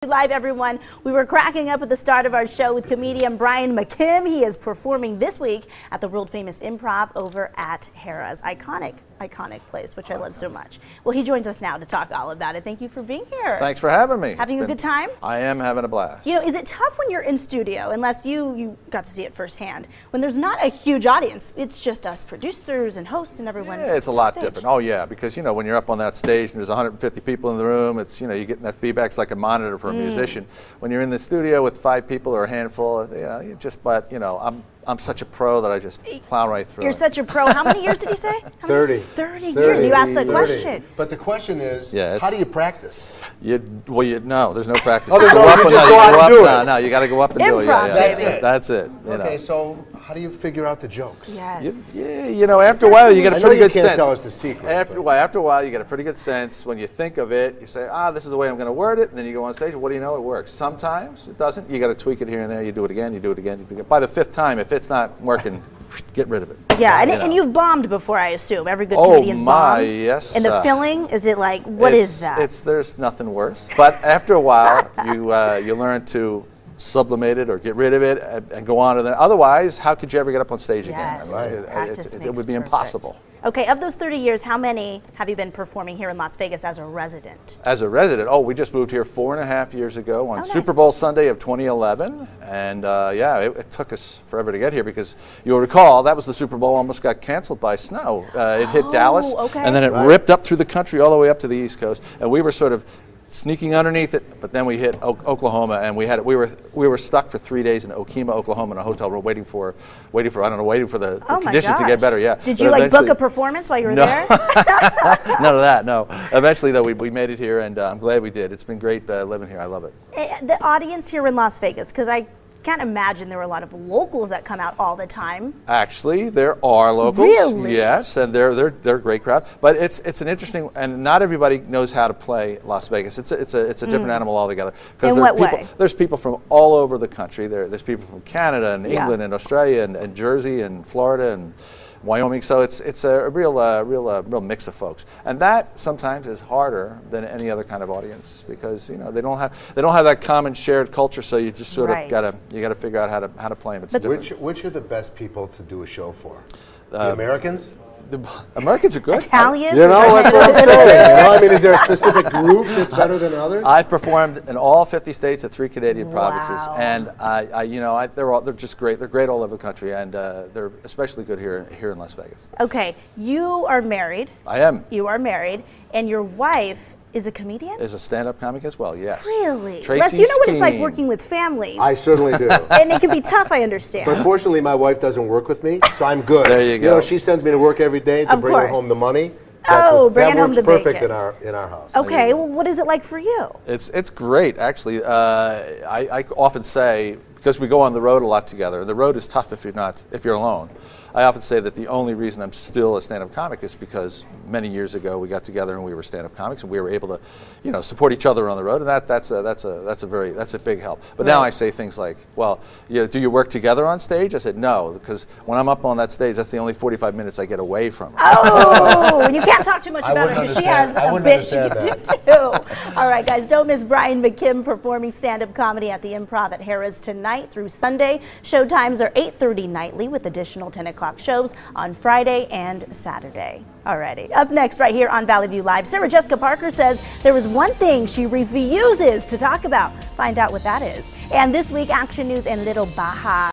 Live, everyone. We were cracking up at the start of our show with comedian Brian McKim. He is performing this week at the world-famous Improv over at Harrah's. Iconic place, which I love so much. Well, he joins us now to talk all about it. Thank you for being here. Thanks for having me. Having a good time? I am having a blast. You know, is it tough when you're in studio, unless you got to see it firsthand, when there's not a huge audience, it's just us producers and hosts and everyone? Yeah, it's a lot different. Oh yeah, because when you're up on that stage and there's 150 people in the room, it's you're getting that feedback. It's like a monitor for a musician. When you're in the studio with 5 people or a handful, you just I'm such a pro that I just plow right through. You're such a pro. How many years did you say? 30. 30 years. You asked the 30. question. But the question is, how do you practice? No, there's no practice. Oh, you just go out and do it. No, you got to go up and do it. Improv, That's it. Okay, so how do you figure out the jokes? Yes. After a while you get a pretty good sense. I know you can't tell us the secret. After a while you get a pretty good sense. When you think of it, you say, this is the way I'm going to word it, and then you go on stage, what do you know, it works. Sometimes it doesn't. You got to tweak it here and there. You do it again, you do it again, you do it again. By the 5th time, if it's not working, get rid of it. Yeah, and you've bombed before, I assume. Every good comedian's bombed. Yes. And the filling, is it like, what is that? There's nothing worse. But after a while, you learn to sublimate it or get rid of it and go on to that. Otherwise, how could you ever get up on stage again? Right. It would be impossible. Okay, of those 30 years, how many have you been performing here in Las Vegas as a resident? As a resident? We just moved here 4.5 years ago on Super Bowl Sunday of 2011. And it took us forever to get here because you'll recall that was the Super Bowl almost got canceled by snow. It hit Dallas, and then it ripped up through the country all the way up to the East Coast. And we were sort of sneaking underneath it, but then we hit Oklahoma, and we were stuck for 3 days in Okemah, Oklahoma, in a hotel room, waiting for the conditions to get better. Yeah. Did you book a performance while you were there? None of that. No. Eventually, though, we made it here, and I'm glad we did. It's been great living here. I love it. The audience here in Las Vegas, because I can't imagine there were a lot of locals that come out all the time. Actually, there are locals. Really? Yes, and they're a great crowd. But it's an interesting, and not everybody knows how to play Las Vegas. It's a different animal altogether. In what way? There's people from all over the country. There's people from Canada and England and Australia and Jersey and Florida and Wyoming, so it's a real mix of folks, and that sometimes is harder than any other kind of audience because they don't have that common shared culture. So you just sort of gotta figure out how to play them. It's which are the best people to do a show for? The Americans? The Americans are good. Italians? That's what I'm saying. Is there a specific group that's better than others? I performed in all 50 states at 3 Canadian provinces, and they're just great. They're great all over the country, and they're especially good here in Las Vegas. Okay, you are married. I am. You are married, and your wife is a comedian? Is a stand-up comic as well, yes. Really? Tracy, you know what it's like working with family. I certainly do. And it can be tough, I understand. But fortunately, my wife doesn't work with me, so I'm good. There you go. She sends me to work every day to bring her home the money. That works perfect in our house. Okay, well, what is it like for you? It's great, actually. I often say, because we go on the road a lot together, the road is tough if you're alone. I often say that the only reason I'm still a stand-up comic is because many years ago we got together and we were stand-up comics and we were able to, support each other on the road, and that's a big help. But now I say things like, well, do you work together on stage? I said no, because when I'm up on that stage, that's the only 45 minutes I get away from her. Oh, and you can't talk too much about her because she has a bit she can do too. All right, guys, don't miss Brian McKim performing stand-up comedy at the Improv at Harrah's tonight through Sunday. Show times are 8:30 nightly with additional 10 o'clock shows on Friday and Saturday. Alrighty, up next right here on Valley View Live, Sarah Jessica Parker says there is one thing she refuses to talk about. Find out what that is. And this week, action news in Little Baja.